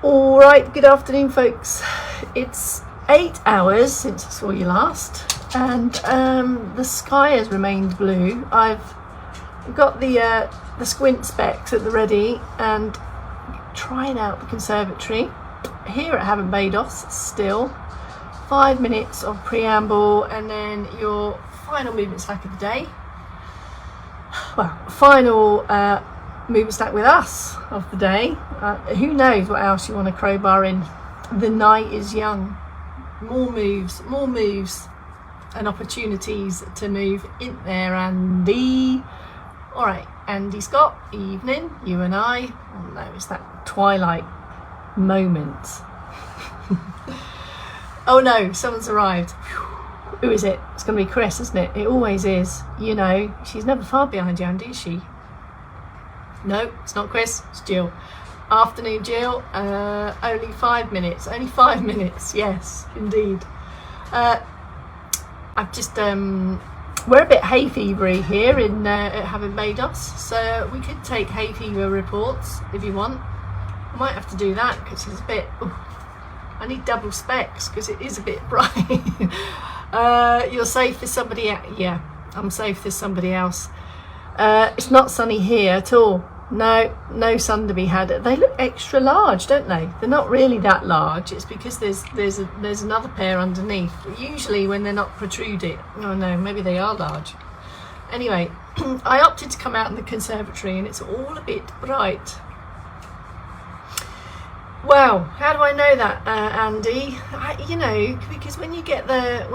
All right, good afternoon, folks. It's 8 hours since I saw you last, and the sky has remained blue. I've got the squint specs at the ready and trying out the conservatory here at Havant Bados. Still 5 minutes of preamble, and then your final movement stack of the day. Well, final movement stack with us of the day. Who knows what else you want to crowbar in. The night is young. More moves and opportunities to move in there, Andy. All right, Andy Scott, evening, you and I. Oh no, it's that twilight moment. Oh no, someone's arrived. Who is it? It's going to be Chris, isn't it? It always is. You know, she's never far behind you, Andy, is she? No, it's not Chris, it's Jill. Afternoon, Jill. Only 5 minutes. Only 5 minutes, yes, indeed. I've just... we're a bit hay fevery here in at Havant Bados, so we could take hay fever reports if you want. I might have to do that because it's a bit... I need double specs because it is a bit bright. You're safe with somebody else. Yeah, I'm safe with somebody else. It's not sunny here at all. No sun to be had. They look extra large, don't they? They're not really that large. It's because there's another pair underneath. Usually when they're not protruded. Oh no, maybe they are large. Anyway, I opted to come out in the conservatory and it's all a bit bright. Well, how do I know that, Andy? You know, because when you get the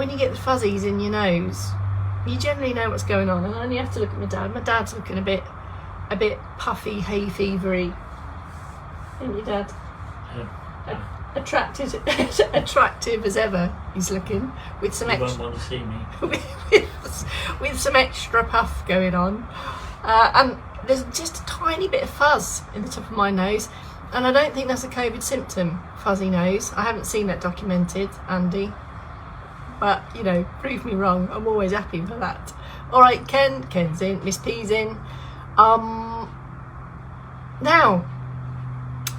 fuzzies in your nose, you generally know what's going on. And I only have to look at my dad. My dad's looking a bit puffy, hay fevery. Isn't your dad? Yeah. Attractive as ever. He's looking with some You extra. won't want to see me. with some extra puff going on, and there's just a tiny bit of fuzz in the top of my nose. And I don't think that's a COVID symptom, fuzzy nose. I haven't seen that documented, Andy. But, you know, prove me wrong. I'm always happy for that. All right, Ken's in. Miss P's in. Now,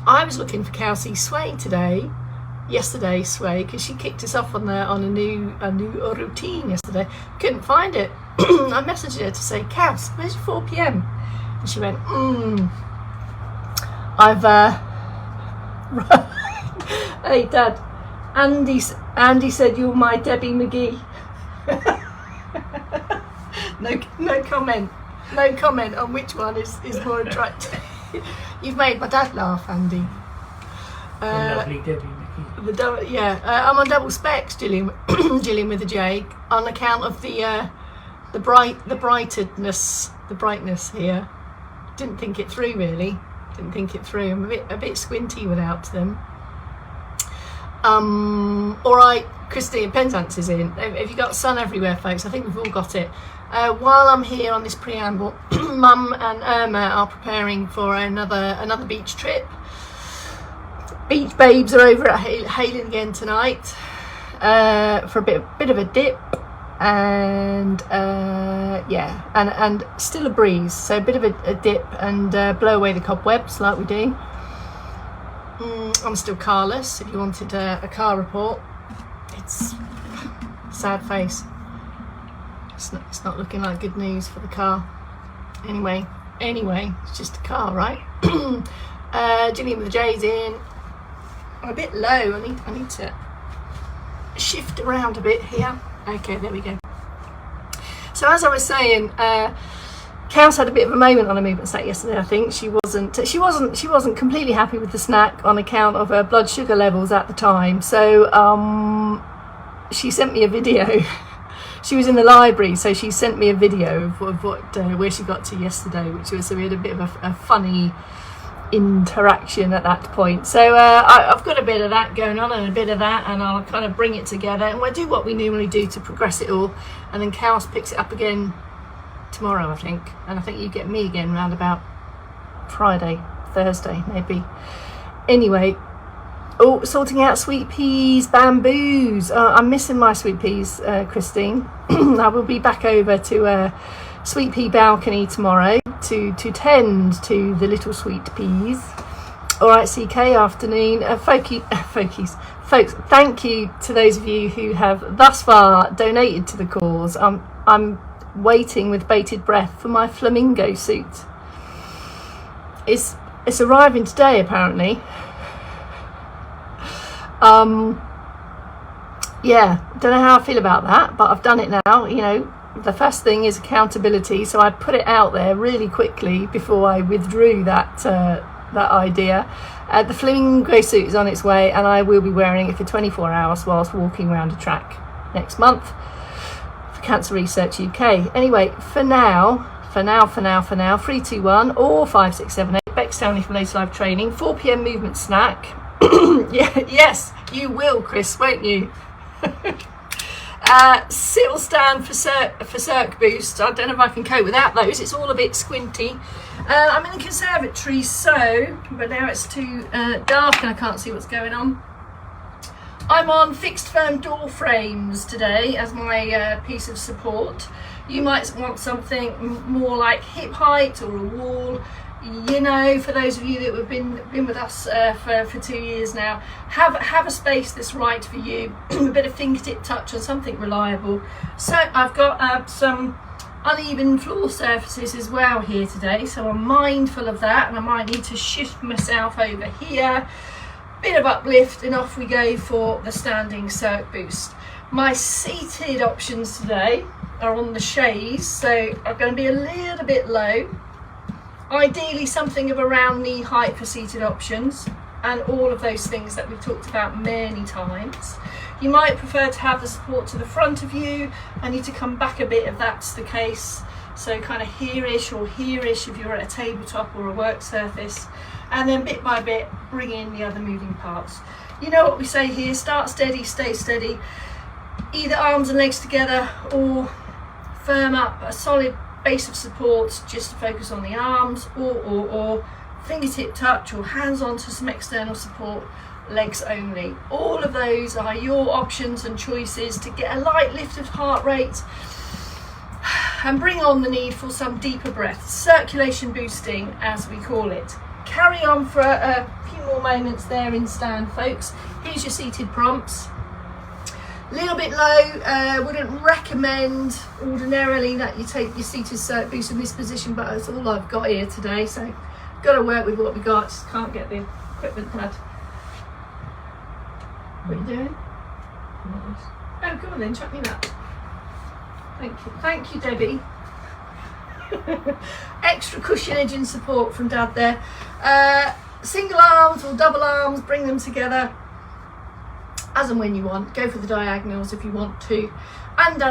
I was looking for Kelsey Sway yesterday, Sway, because she kicked us off on a new routine yesterday. Couldn't find it. I messaged her to say, Kels, where's your 4 p.m? And she went, I've Hey Dad, Andy said you're my Debbie McGee. No comment on which one is more attractive. You've made my dad laugh, Andy. Lovely Debbie McGee. I'm on double specs, Gillian with a J, on account of the brightness here. Didn't think it through really. I'm a bit squinty without them. All right, Christine Penzance is in. Have you got sun everywhere, folks? I think we've all got it. While I'm here on this preamble, Mum and Irma are preparing for another beach trip. Beach babes are over at Hailing again tonight for a bit of a dip. And and still a breeze, so a bit of a dip and blow away the cobwebs like we do. I'm still carless. If you wanted a car report, it's sad face. It's not looking like good news for the car. Anyway, it's just a car, right? Gillian with the J's in. I'm a bit low. I need to shift around a bit here. Okay, there we go. So as I was saying, Kels had a bit of a moment on a movement stack yesterday. I think she wasn't completely happy with the snack on account of her blood sugar levels at the time. So she sent me a video. She was in the library, so she sent me a video of where she got to yesterday, which was, so we had a bit of a funny interaction at that point. So I've got a bit of that going on and a bit of that, and I'll kind of bring it together and we'll do what we normally do to progress it all, and then Kels picks it up again tomorrow, I think, and I think you get me again round about Friday, Thursday maybe. Anyway, sorting out sweet peas, bamboos. I'm missing my sweet peas, Christine. I will be back over to sweet pea balcony tomorrow to tend to the little sweet peas. All right, CK, afternoon. Folks, thank you to those of you who have thus far donated to the cause. I'm waiting with bated breath for my flamingo suit. It's arriving today, apparently. Yeah, don't know how I feel about that, but I've done it now. You know, the first thing is accountability, so I put it out there really quickly before I withdrew that idea. The flamingo suit is on its way, and I will be wearing it for 24 hours whilst walking around a track next month for Cancer Research UK. Anyway, for now, 321 or 5678 Beck Stanley for later live training, 4 p.m. movement snack. Yeah, yes, you will, Chris, won't you? Sit or stand for Cirque Boost. I don't know if I can cope without those. It's all a bit squinty. I'm in the conservatory, but now it's too dark and I can't see what's going on. I'm on fixed firm door frames today as my piece of support. You might want something more like hip height or a wall. You know, for those of you that have been with us for 2 years now, have a space that's right for you, a bit of fingertip touch on something reliable. So I've got some uneven floor surfaces as well here today, so I'm mindful of that, and I might need to shift myself over here. Bit of uplift, and off we go for the standing Cirque Boost. My seated options today are on the chaise, so I'm going to be a little bit low. Ideally something of around knee height for seated options, and all of those things that we've talked about many times. You might prefer to have the support to the front of you. I need to come back a bit if that's the case, so kind of here-ish or here-ish if you're at a tabletop or a work surface, and then bit by bit bring in the other moving parts. You know what we say here, start steady, stay steady, either arms and legs together or firm up a solid base of support just to focus on the arms, or fingertip touch or hands onto some external support, legs only. All of those are your options and choices to get a light lift of heart rate and bring on the need for some deeper breaths, circulation boosting as we call it. Carry on for a few more moments there in stand, folks. Here's your seated prompts. Little bit low, wouldn't recommend ordinarily that you take your seated Cirque Boost in this position, but that's all I've got here today, so got to work with what we got. Just can't get the equipment done. What are you doing? Oh, go on then, chuck me that. Thank you, Debbie. Extra cushionage and support from Dad there. Single arms or double arms, bring them together as and when you want. Go for the diagonals if you want to, and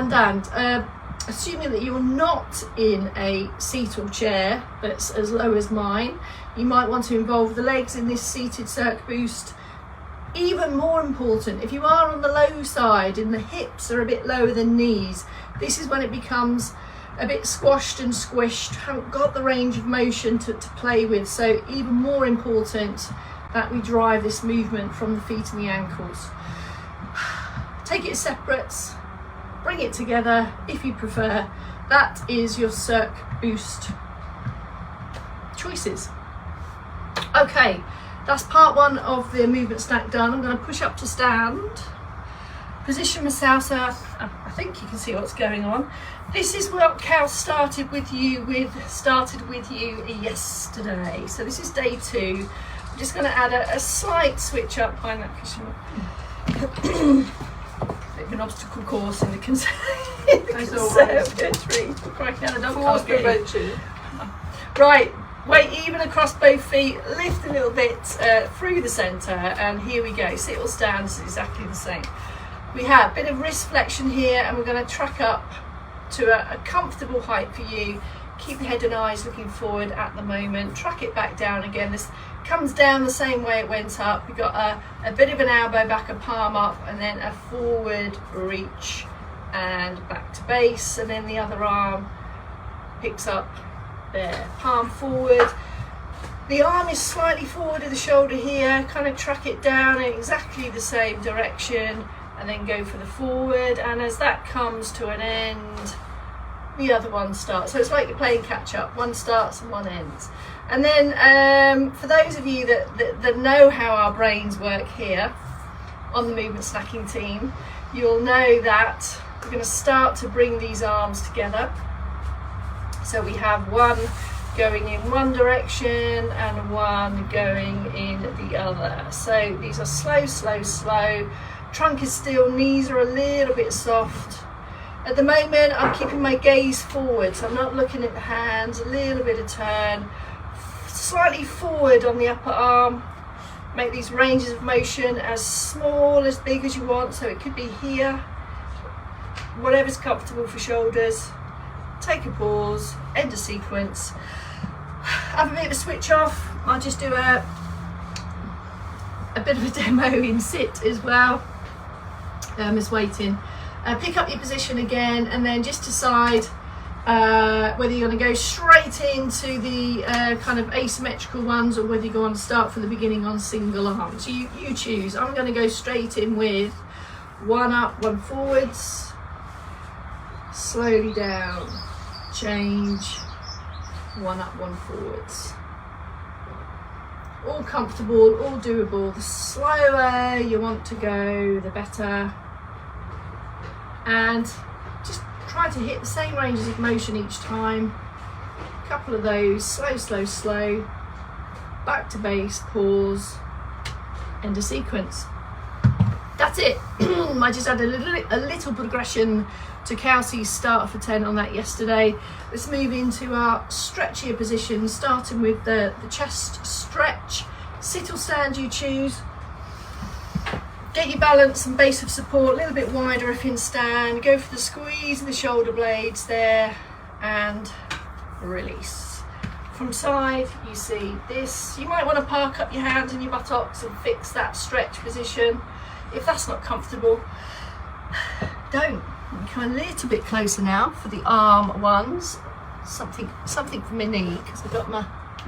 assuming that you're not in a seat or chair that's as low as mine, you might want to involve the legs in this seated Cirque Boost. Even more important, if you are on the low side and the hips are a bit lower than knees, this is when it becomes a bit squashed and squished, haven't got the range of motion to play with. So even more important that we drive this movement from the feet and the ankles. Take it as separates, bring it together if you prefer. That is your Cirque Boost choices. Okay, that's part one of the movement stack done. I'm going to push up to stand, position myself so I think you can see what's going on. This is what Cal started with you yesterday. So this is day 2. I'm just going to add a slight switch up behind that cushion. Bit of an obstacle course in the conservatory. Right, weight even across both feet, lift a little bit through the centre, and here we go. Sit or stand is exactly the same. We have a bit of wrist flexion here, and we're going to track up to a comfortable height for you. Keep the head and eyes looking forward at the moment. Track it back down again. This comes down the same way it went up. We've got a bit of an elbow back, a palm up, and then a forward reach and back to base, and then the other arm picks up there, palm forward. The arm is slightly forward of the shoulder here. Kind of track it down in exactly the same direction, and then go for the forward. And as that comes to an end, the other one starts. So it's like you're playing catch up. One starts and one ends. And then for those of you that know how our brains work here on the movement snacking team, you'll know that we're going to start to bring these arms together. So we have one going in one direction and one going in the other. So these are slow, slow, slow. Trunk is still, knees are a little bit soft. At the moment, I'm keeping my gaze forward, so I'm not looking at the hands, a little bit of turn. Slightly forward on the upper arm. Make these ranges of motion as small, as big as you want. So it could be here, whatever's comfortable for shoulders. Take a pause, end a sequence. Have a bit of a switch off. I'll just do a bit of a demo in sit as well. Is waiting. Pick up your position again, and then just decide whether you're going to go straight into the kind of asymmetrical ones, or whether you go on start from the beginning on single arms. You choose. I'm going to go straight in with one up, one forwards, slowly down, change, one up, one forwards. All comfortable, all doable. The slower you want to go, the better. And just try to hit the same ranges of motion each time. A couple of those, slow, slow, slow. Back to base, pause, end a sequence. That's it. I just added a little progression to Kelsey's start for 10 on that yesterday. Let's move into our stretchier position, starting with the chest stretch. Sit or stand, you choose. Get your balance and base of support a little bit wider if in stand. Go for the squeeze of the shoulder blades there and release. From side, you see this. You might want to park up your hands and your buttocks and fix that stretch position. If that's not comfortable, don't. Come a little bit closer now for the arm ones. Something for my knee, because I've got my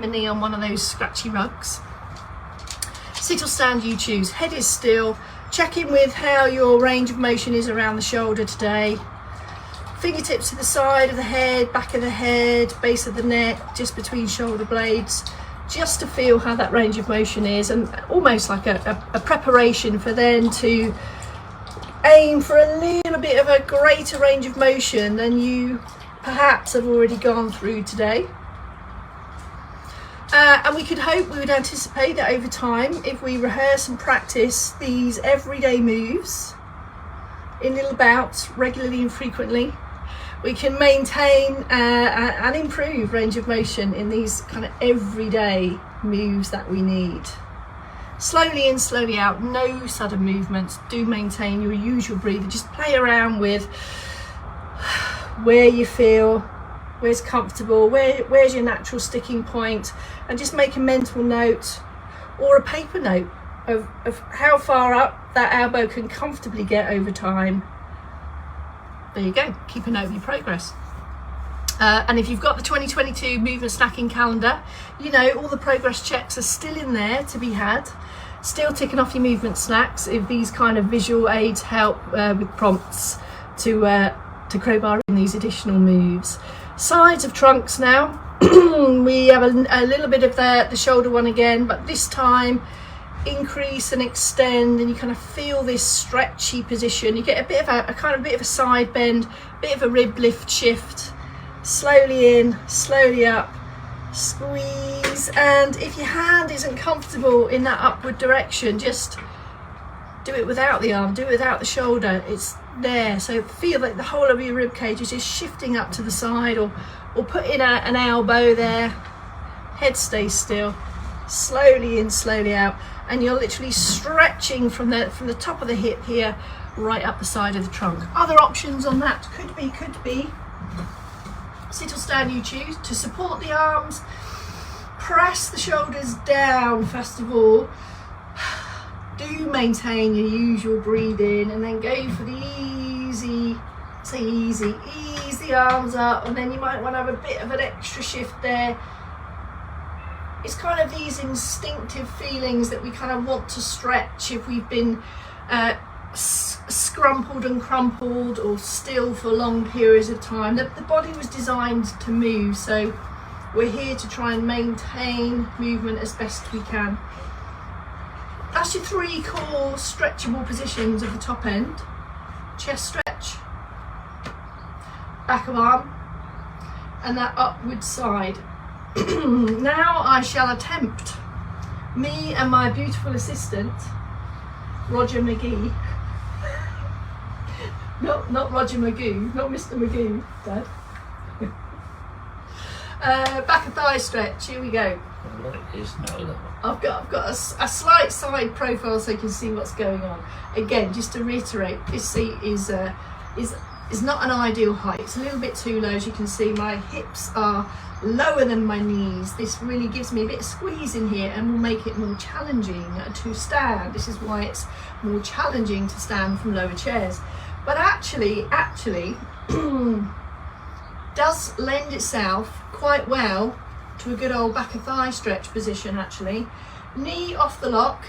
knee on one of those scratchy rugs. Sit or stand, you choose. Head is still. Check in with how your range of motion is around the shoulder today. Fingertips to the side of the head, back of the head, base of the neck, just between shoulder blades, just to feel how that range of motion is, and almost like a preparation for then to aim for a little bit of a greater range of motion than you perhaps have already gone through today. And we would anticipate that over time, if we rehearse and practice these everyday moves in little bouts, regularly and frequently, we can maintain and improve range of motion in these kind of everyday moves that we need. Slowly in, slowly out, no sudden movements. Do maintain your usual breathing. Just play around with where you feel, where's comfortable, where's your natural sticking point, and just make a mental note or a paper note of how far up that elbow can comfortably get over time. There you go, keep a note of your progress. And if you've got the 2022 movement snacking calendar, you know all the progress checks are still in there to be had. Still ticking off your movement snacks if these kind of visual aids help with prompts to crowbar in these additional moves. Sides of trunks now. We have a little bit of the shoulder one again, but this time increase and extend, and you kind of feel this stretchy position. You get a bit of a side bend, bit of a rib lift shift. Slowly in, slowly up, squeeze, and if your hand isn't comfortable in that upward direction, just do it without the arm, do it without the shoulder. It's there, so feel like the whole of your rib cage is just shifting up to the side, or put in an elbow there. Head stays still, slowly in, slowly out, and you're literally stretching from the top of the hip here right up the side of the trunk. Other options on that could be sit or stand, you choose. To support the arms, press the shoulders down first of all. Do maintain your usual breathing, and then go for the easy arms up, and then you might want to have a bit of an extra shift there. It's kind of these instinctive feelings that we kind of want to stretch if we've been scrumpled and crumpled or still for long periods of time. The body was designed to move, so we're here to try and maintain movement as best we can. That's your 3 core stretchable positions of the top end. Chest stretch, back of arm, and that upward side. Now I shall attempt, me and my beautiful assistant, Roger McGee. Not Roger Magoo, not Mr. Magoo, Dad. Back of thigh stretch, here we go. I've got a slight side profile so you can see what's going on. Again, just to reiterate, this seat is not an ideal height. It's a little bit too low. As you can see, my hips are lower than my knees. This really gives me a bit of squeeze in here and will make it more challenging to stand. This is why it's more challenging to stand from lower chairs. But actually does lend itself quite well to a good old back of thigh stretch position actually. Knee off the lock.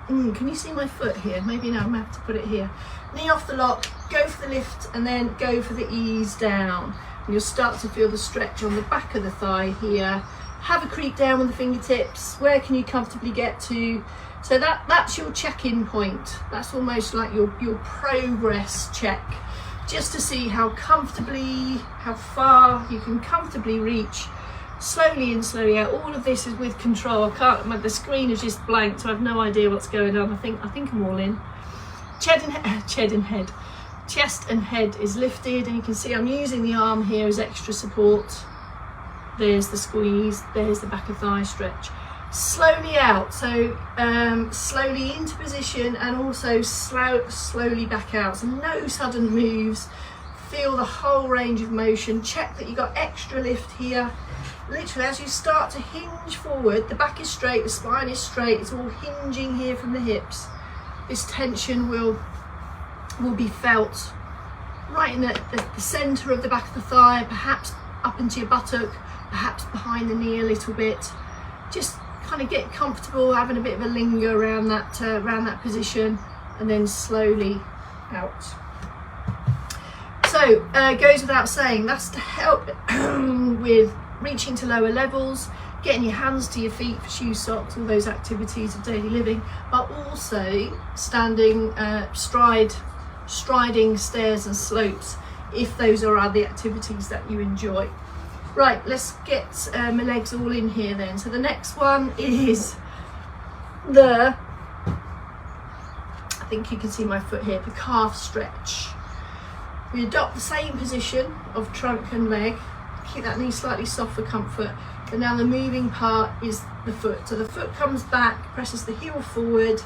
Can you see my foot here? Maybe now I'm going to have to put it here. Knee off the lock, go for the lift and then go for the ease down. And you'll start to feel the stretch on the back of the thigh here. Have a creep down with the fingertips. Where can you comfortably get to? So that's your check-in point. That's almost like your progress check. Just to see how far you can comfortably reach. Slowly in, slowly out. All of this is with control. The screen is just blank, so I have no idea what's going on. I think I'm all in. Chest and head is lifted, and you can see I'm using the arm here as extra support. There's the squeeze, there's the back of thigh stretch. Slowly out, so slowly into position and also slowly back out. So no sudden moves. Feel the whole range of motion. Check that you got extra lift here. Literally, as you start to hinge forward, the back is straight, the spine is straight. It's all hinging here from the hips. This tension will be felt right in the centre of the back of the thigh, perhaps up into your buttock, perhaps behind the knee a little bit. Just kind of get comfortable, having a bit of a linger around that position, and then slowly out. So goes without saying, that's to help with reaching to lower levels, getting your hands to your feet for shoe socks, all those activities of daily living, but also standing, striding stairs and slopes, if those are other activities that you enjoy. Right, let's get my legs all in here then. So the next one is I think you can see my foot here, the calf stretch. We adopt the same position of trunk and leg. Keep that knee slightly soft for comfort. But now the moving part is the foot. So the foot comes back, presses the heel forward.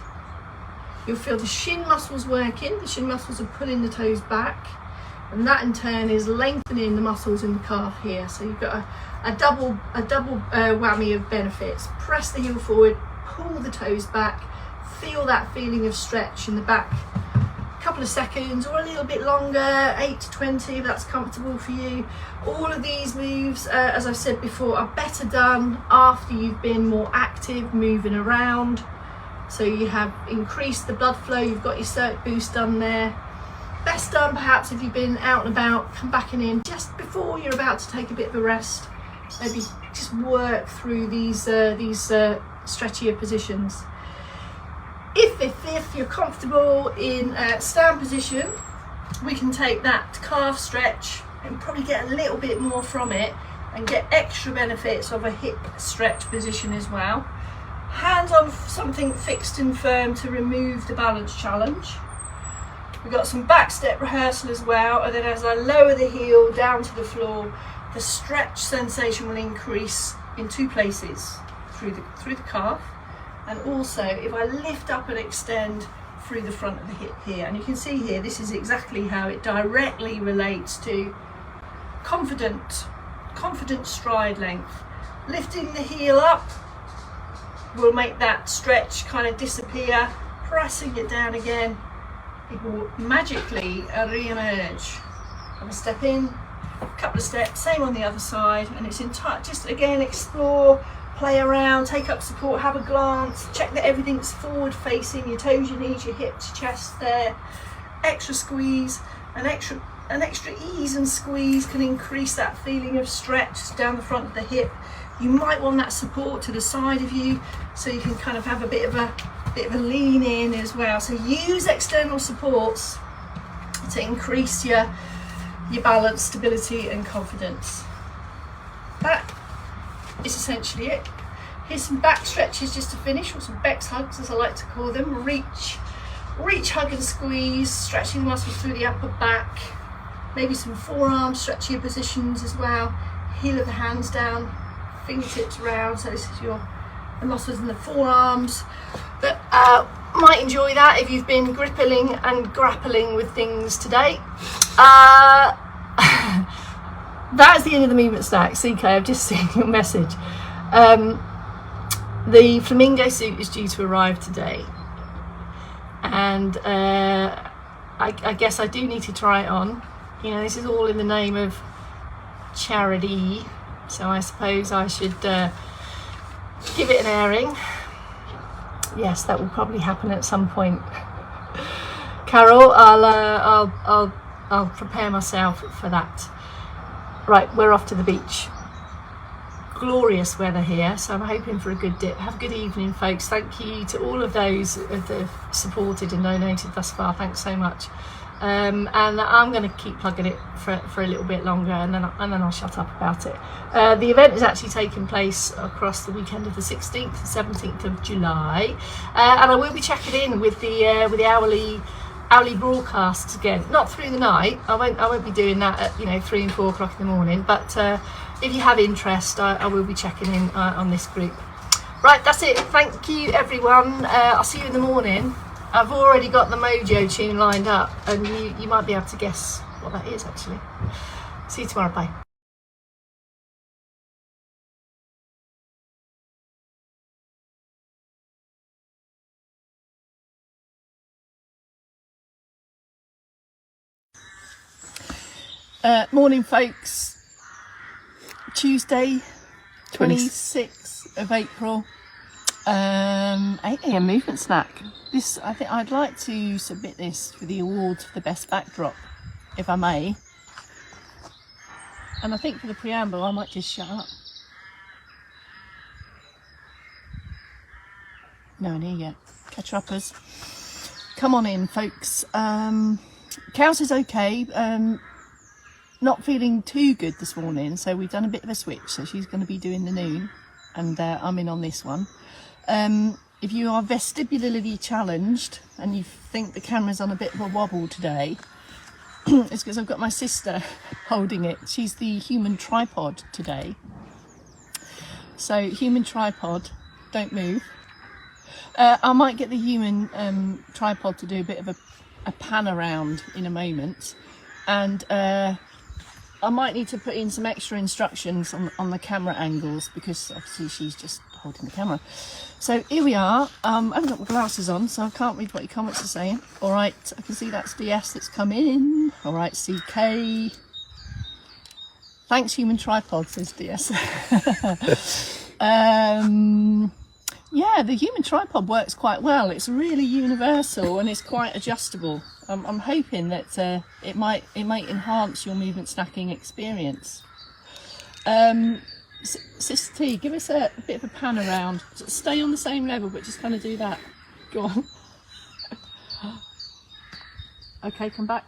You'll feel the shin muscles working. The shin muscles are pulling the toes back. And that in turn is lengthening the muscles in the calf here. So you've got a double whammy of benefits. Press the heel forward, pull the toes back, feel that feeling of stretch in the back. A couple of seconds or a little bit longer, 8 to 20 if that's comfortable for you. All of these moves, as I've said before, are better done after you've been more active, moving around. So you have increased the blood flow, you've got your circ boost done there. Best done perhaps if you've been out and about, come back and in just before you're about to take a bit of a rest. Maybe just work through these stretchier positions. If you're comfortable in stand position, we can take that calf stretch and probably get a little bit more from it and get extra benefits of a hip stretch position as well. Hands on something fixed and firm to remove the balance challenge. We've got some back step rehearsal as well, and then as I lower the heel down to the floor, the stretch sensation will increase in 2 places, through the calf, and also if I lift up and extend through the front of the hip here. And you can see here, this is exactly how it directly relates to confident stride length. Lifting the heel up will make that stretch kind of disappear. Pressing it down again, it will magically re-emerge. Have a step in, a couple of steps, same on the other side, and it's in touch. Just again, explore, play around, take up support, have a glance, check that everything's forward facing, your toes, your knees, your hips, chest there. extra squeeze, an extra ease and squeeze can increase that feeling of stretch down the front of the hip. You might want that support to the side of you, so you can kind of have a bit of a lean in as well. So use external supports to increase your balance, stability and confidence. That is essentially it. Here's some back stretches just to finish, or some Bex hugs as I like to call them. Reach, hug and squeeze, stretching the muscles through the upper back. Maybe some forearm stretchier positions as well. Heel of the hands down, fingertips round. So this is the muscles in the forearms. But might enjoy that if you've been gripping and grappling with things today. That's the end of the movement stack. CK, I've just seen your message. The flamingo suit is due to arrive today, and I guess I do need to try it on. You know, this is all in the name of charity, so I suppose I should give it an airing. Yes, that will probably happen at some point. Carol, I'll prepare myself for that. Right, we're off to the beach. Glorious weather here, so I'm hoping for a good dip. Have a good evening, folks. Thank you to all of those that have supported and donated thus far. Thanks so much. And I'm going to keep plugging it for a little bit longer, and then I'll shut up about it. The event is actually taking place across the weekend of the 16th and 17th of July, and I will be checking in with the hourly broadcasts again. Not through the night. I won't be doing that at 3 and 4 o'clock in the morning. But if you have interest, I will be checking in on this group. Right, that's it. Thank you, everyone. I'll see you in the morning. I've already got the Mojo tune lined up, and you might be able to guess what that is, actually. See you tomorrow. Bye. Morning, folks. Tuesday, 26th of April. 8 AM movement snack. I think I'd like to submit this for the award for the best backdrop, if I may. And I think for the preamble, I might just shut up. No one here yet. Catch uppers. Come on in, folks. Cows is okay. Not feeling too good this morning, so we've done a bit of a switch. So she's going to be doing the noon, and I'm in on this one. If you are vestibularly challenged and you think the camera's on a bit of a wobble today, it's because I've got my sister holding it. She's the human tripod today. So human tripod, don't move. I might get the human tripod to do a bit of a pan around in a moment, and I might need to put in some extra instructions on the camera angles, because obviously she's just holding the camera. So here we are. I haven't got my glasses on, so I can't read what your comments are saying. All right, I can see that's DS that's come in. All right, CK. Thanks, human tripod, says DS. Yeah, the human tripod works quite well. It's really universal and it's quite adjustable. I'm hoping that it might enhance your movement snacking experience. Sister T, give us a bit of a pan around. Stay on the same level, but just kind of do that. Go on. Okay, come back.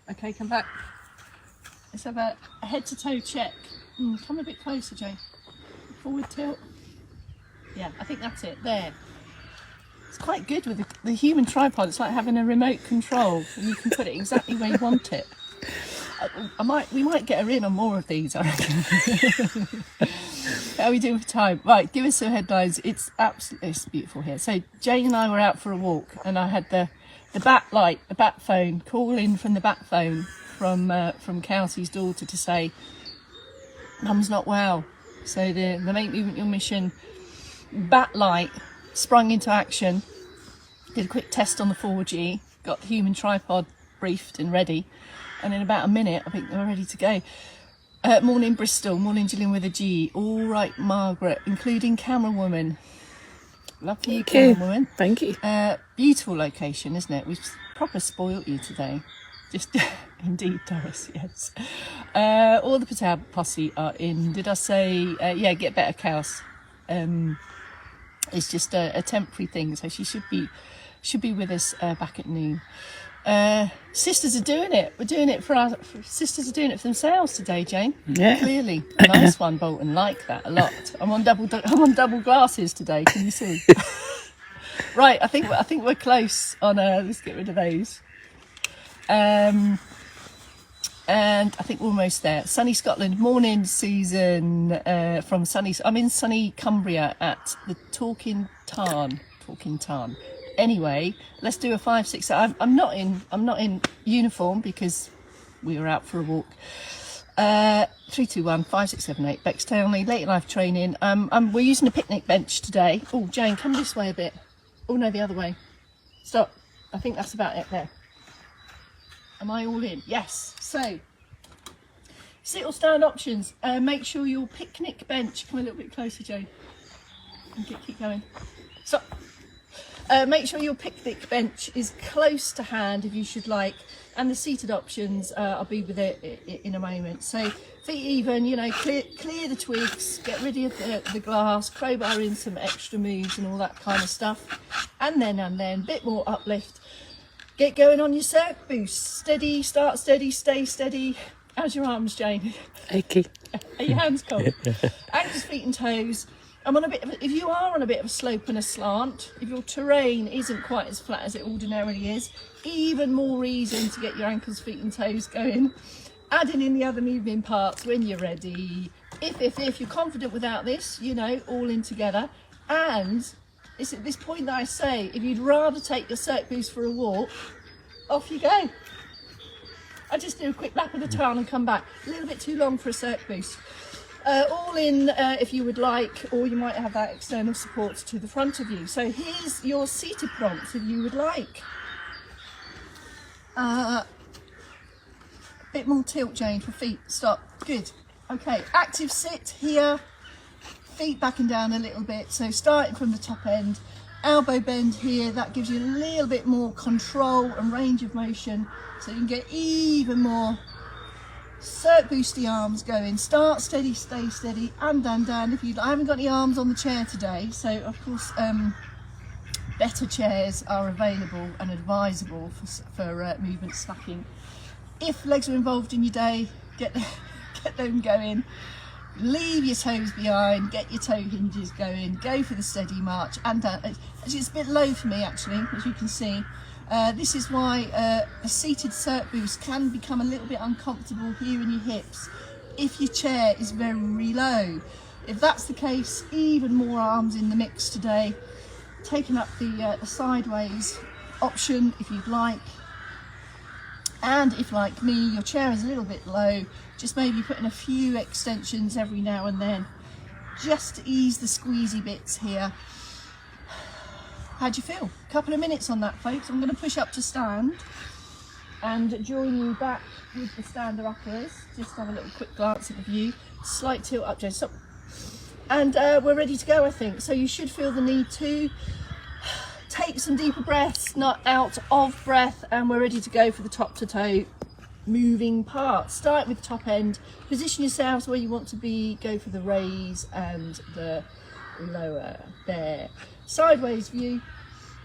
Okay, come back. Let's have a head to toe check. Come a bit closer, Jane. Forward tilt. Yeah, I think that's it. There. It's quite good with the human tripod. It's like having a remote control, and you can put it exactly where you want it. We might get her in on more of these, I reckon. How are we doing for time? Right, give us some headlines. It's beautiful here. So Jane and I were out for a walk, and I had the bat light, the bat phone, call in from the bat phone from Kelsey's daughter to say Mum's not well. So the Make Movement Your Mission bat light sprung into action. Did a quick test on the 4G, got the human tripod briefed and ready, and in about a minute I think they're ready to go. Morning Bristol, morning Gillian with a G. All right, Margaret, including camera woman. Lucky Thank you. woman. Thank you. Beautiful location, isn't it? We've proper spoilt you today. Just indeed, Doris. Yes. All the Patel posse are in. Did I say? Yeah, get better cows. It's just a temporary thing, so she should be with us back at noon. Sisters are doing it. We're doing it for our sisters are doing it for themselves today, Jane. Yeah. Clearly, nice one, Bolton. Like that a lot. I'm on double glasses today. Can you see? Right. I think we're close on. Let's get rid of those. And I think we're almost there. Sunny Scotland, morning, Susan. From sunny. I'm in sunny Cumbria at the Talking Tarn. Anyway, let's do a 5, 6. I'm not in uniform because we were out for a walk. 3, 2, 1, 5, 6, 7, 8. Bex Townley, late life training. We're using a picnic bench today. Oh, Jane, come this way a bit. Oh no, the other way. Stop. I think that's about it there. Am I all in? Yes. So, sit or stand options. Make sure your picnic bench. Come a little bit closer, Jane. And keep going. Stop. Make sure your picnic bench is close to hand if you should like, and the seated options, I'll be with it in a moment. So feet even, clear the twigs, get rid of the glass, crowbar in some extra moves and all that kind of stuff, and then bit more uplift. Get going on your circ boost. Steady, start steady, stay steady. How's your arms, Jane? Achy. Are your hands cold? Ankles, feet and toes. If you are on a bit of a slope and a slant, if your terrain isn't quite as flat as it ordinarily is, even more reason to get your ankles, feet and toes going. Adding in the other moving parts when you're ready. If you're confident without this, all in together. And it's at this point that I say, if you'd rather take your circ boost for a walk, off you go. I just do a quick lap of the town and come back. A little bit too long for a circ boost. All in if you would like, or you might have that external support to the front of you. So here's your seated prompts if you would like. A bit more tilt, Jane, for feet. Stop. Good. Okay, active sit here. Feet backing down a little bit. So starting from the top end. Elbow bend here. That gives you a little bit more control and range of motion. So you can get even more circ boosty arms going. Start steady, stay steady, and down. If I haven't got any arms on the chair today, so of course better chairs are available and advisable for movement stacking. If legs are involved in your day, get them going. Leave your toes behind, get your toe hinges going, go for the steady march and down. It's a bit low for me actually, as you can see. This is why a seated circ boost can become a little bit uncomfortable here in your hips if your chair is very low. If that's the case, even more arms in the mix today. Taking up the sideways option if you'd like. And if, like me, your chair is a little bit low, just maybe putting a few extensions every now and then, just to ease the squeezy bits here. How'd you feel? A couple of minutes on that, folks. I'm going to push up to stand and join you back with the stander uppers. Just have a little quick glance at the view. Slight tilt up, Jane. Stop. And we're ready to go, I think. So you should feel the need to take some deeper breaths, not out of breath, and we're ready to go for the top to toe moving parts. Start with the top end. Position yourselves where you want to be. Go for the raise and the lower. There. Sideways view,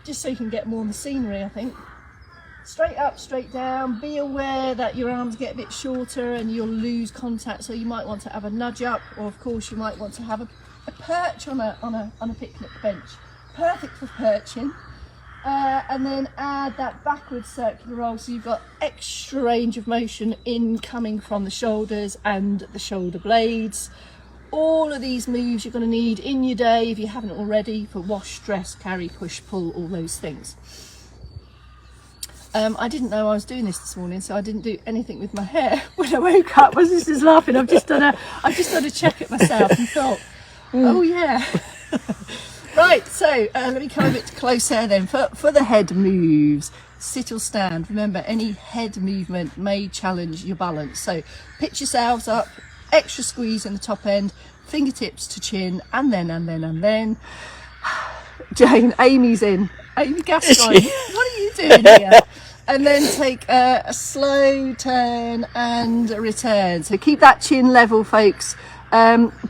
just so you can get more on the scenery, I think. Straight up, straight down. Be aware that your arms get a bit shorter and you'll lose contact, so you might want to have a nudge up, or of course you might want to have a perch on a picnic bench. Perfect for perching. And then add that backward circular roll, so you've got extra range of motion coming from the shoulders and the shoulder blades. All of these moves you're going to need in your day if you haven't already, for wash, dress, carry, push, pull, all those things. I didn't know I was doing this morning, so I didn't do anything with my hair when I woke up. My sister's laughing. I've just done a check at myself and thought, oh yeah. Right, so let me come a bit closer then. For the head moves, sit or stand. Remember, any head movement may challenge your balance. So pitch yourselves up, extra squeeze in the top end, fingertips to chin, and then Jane, Amy's in. Amy Gascoigne, what are you doing here? And then take a slow turn and a return. So keep that chin level, folks,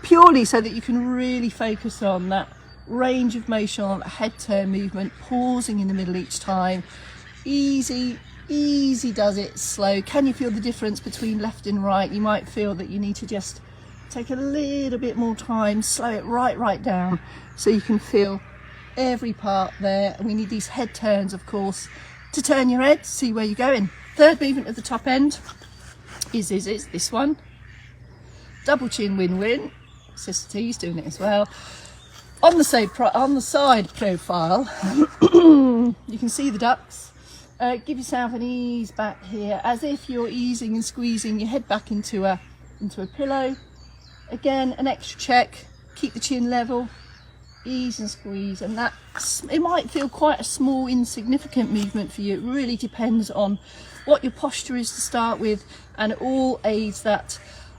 purely so that you can really focus on that range of motion, on head turn movement, pausing in the middle each time. Easy does it, slow. Can you feel the difference between left and right? You might feel that you need to just take a little bit more time, slow it right down so you can feel every part there. And we need these head turns, of course, to turn your head, see where you're going. Third movement at the top end is this one. Double chin win-win. Sister T's doing it as well. On the side profile, you can see the ducks. Give yourself an ease back here, as if you're easing and squeezing your head back into a pillow. Again, an extra check. Keep the chin level. Ease and squeeze, and that it might feel quite a small, insignificant movement for you. It really depends on what your posture is to start with, and it all aids that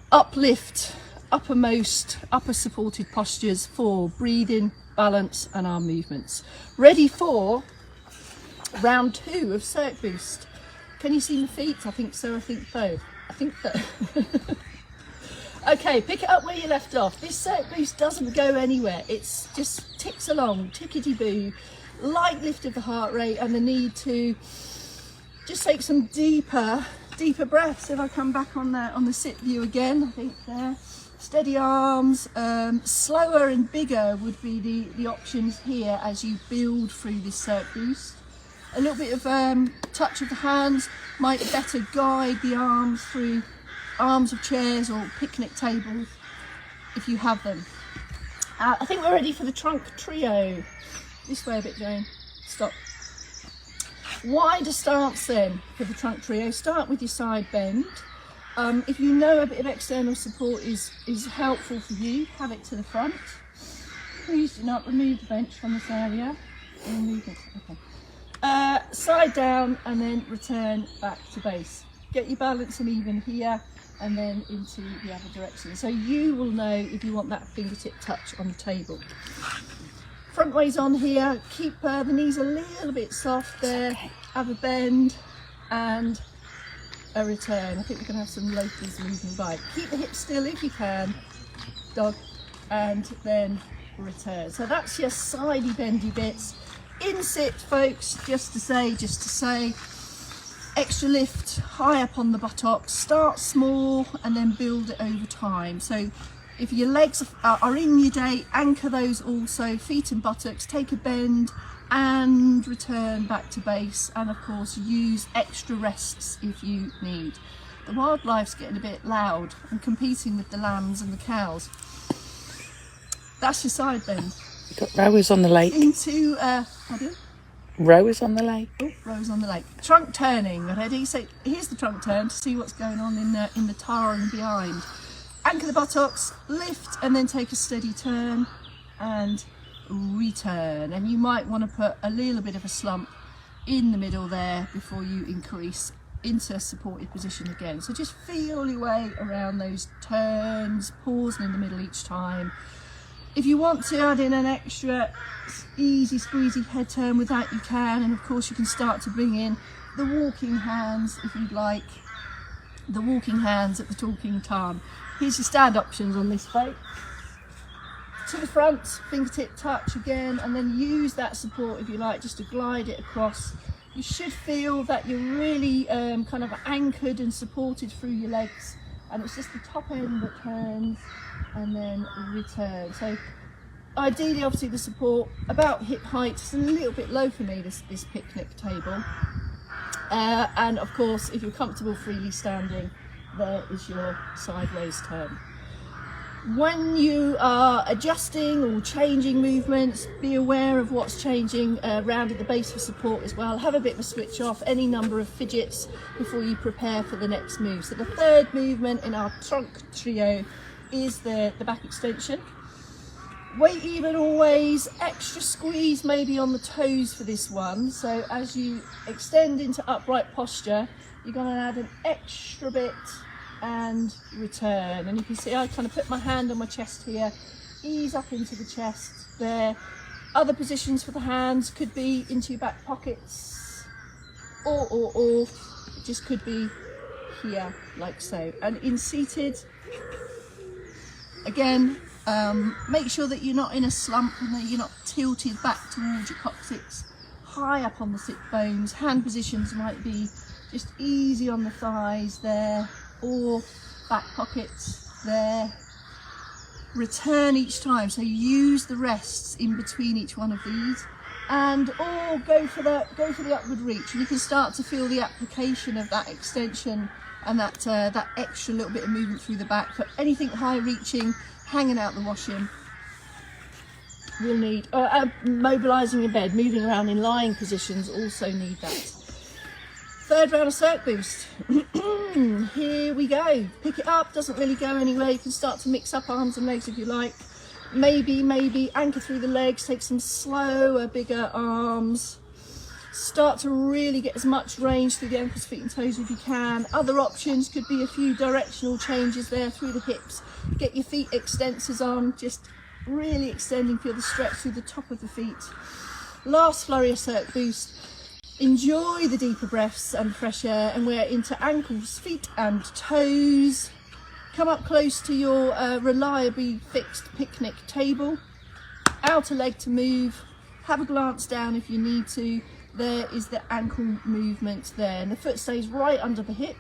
uplift, upper supported postures for breathing, balance, and arm movements. Ready for round 2 of Cirque Boost. Can you see my feet? I think so. I think both. I think so. Okay, pick it up where you left off. This Cirque Boost doesn't go anywhere. It's just ticks along, tickety-boo. Light lift of the heart rate and the need to just take some deeper breaths. If I come back on the sit view again, I think there. Steady arms, slower and bigger would be the options here as you build through this Cirque Boost. A little bit of touch of the hands might better guide the arms through arms of chairs or picnic tables if you have them. I think we're ready for the trunk trio. This way a bit, Jane. Stop. Wider stance then for the trunk trio. Start with your side bend. If you know a bit of external support is helpful for you, have it to the front. Please do not remove the bench from this area. Remove it. Okay. Side down and then return back to base. Get your balance and even here, and then into the other direction. So you will know if you want that fingertip touch on the table. Front ways on here, keep the knees a little bit soft there, have a bend and a return. I think we're going to have some locals moving by. Keep the hips still if you can, dog, and then return. So that's your sidey bendy bits. In sit, folks, just to say, extra lift high up on the buttocks, start small and then build it over time. So if your legs are in your day, anchor those also, feet and buttocks, take a bend and return back to base, and of course use extra rests if you need. The wildlife's getting a bit loud and competing with the lambs and the cows. That's your side bend. You've got rowers on the lake. Into pardon? Rowers on the lake. Oh, rowers on the lake. Trunk turning, ready? So here's the trunk turn to see what's going on in the tarring behind. Anchor the buttocks, lift, and then take a steady turn and return. And you might want to put a little bit of a slump in the middle there before you increase into a supported position again. So just feel your way around those turns, pausing in the middle each time. If you want to add in an extra easy squeezy head turn with that, you can, and of course you can start to bring in the walking hands if you'd like. The walking hands at the talking time. Here's your stand options on this folks. To the front, fingertip touch again, and then use that support if you like, just to glide it across. You should feel that you're really kind of anchored and supported through your legs, and it's just the top end that turns and then return. So ideally, obviously, the support about hip height. It's a little bit low for me, this picnic table. And of course, if you're comfortable freely standing, there is your sideways turn. When you are adjusting or changing movements, be aware of what's changing around at the base for support as well. Have a bit of a switch off, any number of fidgets before you prepare for the next move. So the third movement in our trunk trio is the back extension. Weight even always, extra squeeze maybe on the toes for this one. So as you extend into upright posture, you're going to add an extra bit and return. And you can see I kind of put my hand on my chest here, ease up into the chest there, Other positions for the hands could be into your back pockets, or it just could be here, like so. And in seated, again, make sure that you're not in a slump and that you're not tilted back towards your coccyx, high up on the sit bones. Hand positions might be just easy on the thighs there, or back pockets there. Return each time, so use the rests in between each one of these, and or go for the upward reach, and you can start to feel the application of that extension and that extra little bit of movement through the back. For anything high reaching, hanging out the washing, we'll need mobilising in bed, moving around in lying positions, also need that. Third round of Cirque Boost. Here we go. Pick it up, doesn't really go anywhere. You can start to mix up arms and legs if you like. Maybe anchor through the legs, take some slower, bigger arms. Start to really get as much range through the ankles, feet and toes as you can. Other options could be a few directional changes there through the hips. Get your feet extensors on, just really extending, feel the stretch through the top of the feet. Last flurry of Cirque Boost. Enjoy the deeper breaths and fresh air, and we're into ankles, feet and toes. Come up close to your reliably fixed picnic table. Outer leg to move. Have a glance down if you need to. There is the ankle movement there, and the foot stays right under the hip.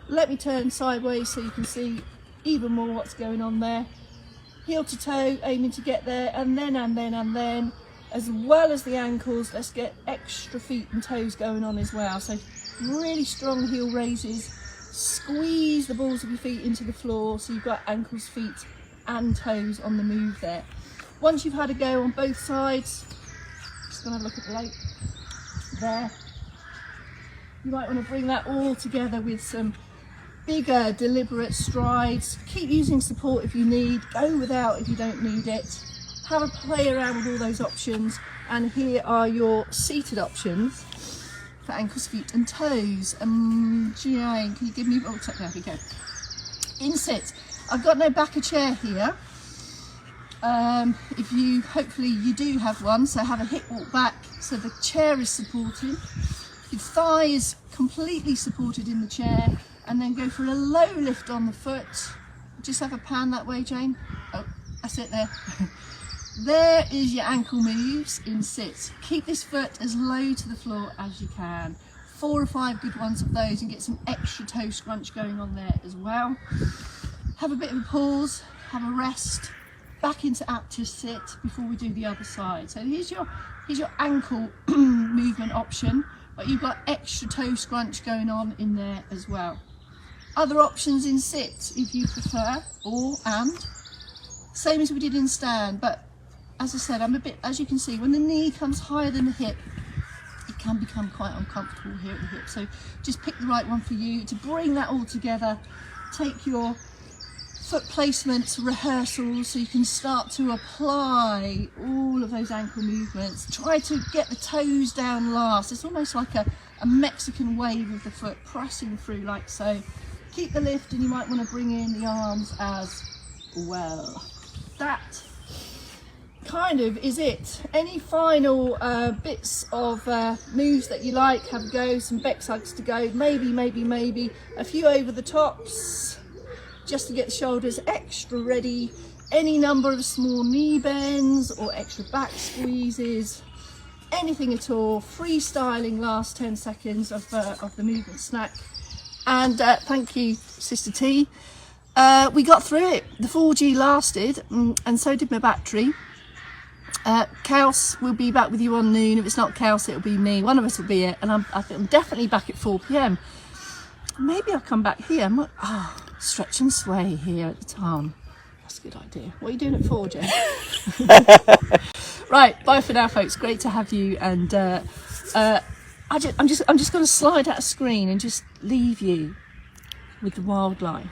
Let me turn sideways so you can see even more what's going on there. Heel to toe, aiming to get there, and then as well as the ankles, let's get extra feet and toes going on as well. So really strong heel raises, squeeze the balls of your feet into the floor so you've got ankles, feet and toes on the move there. Once you've had a go on both sides, just gonna look at the leg there. You might want to bring that all together with some bigger deliberate strides. Keep using support if you need, go without if you don't need it. Have a play around with all those options, and here are your seated options for ankles, feet and toes. Jane, can you give me, oh, there we go. In sit, I've got no back of chair here. If you, hopefully you do have one, so have a hip walk back so the chair is supported. Your thigh is completely supported in the chair, and then go for a low lift on the foot. Just have a pan that way, Jane. Oh, that's it there. There is your ankle moves in sit. Keep this foot as low to the floor as you can. 4 or 5 good ones of those, and get some extra toe scrunch going on there as well. Have a bit of a pause, have a rest, back into active sit before we do the other side. So here's your ankle movement option, but you've got extra toe scrunch going on in there as well. Other options in sit if you prefer, and same as we did in stand, but as I said, I'm a bit, as you can see, when the knee comes higher than the hip, it can become quite uncomfortable here at the hip. So just pick the right one for you. To bring that all together, take your foot placement rehearsals so you can start to apply all of those ankle movements. Try to get the toes down last. It's almost like a Mexican wave of the foot, pressing through like so. Keep the lift, and you might want to bring in the arms as well. That kind of is it. Any final bits of moves that you like, have a go. Some Bex hugs to go, maybe a few over the tops just to get the shoulders extra ready. Any number of small knee bends or extra back squeezes, anything at all. Freestyling last 10 seconds of the movement snack. And thank you, Sister T. We got through it. The 4G lasted, and so did my battery. Chaos will be back with you on noon. If it's not Chaos, it'll be me. One of us will be it, and I think I'm definitely back at 4 PM. Maybe I'll come back here. Stretch and sway here at the Tarn. That's a good idea. What are you doing at 4, Jen? Right, bye for now, folks. Great to have you, and I'm just going to slide out of screen and just leave you with the wildlife.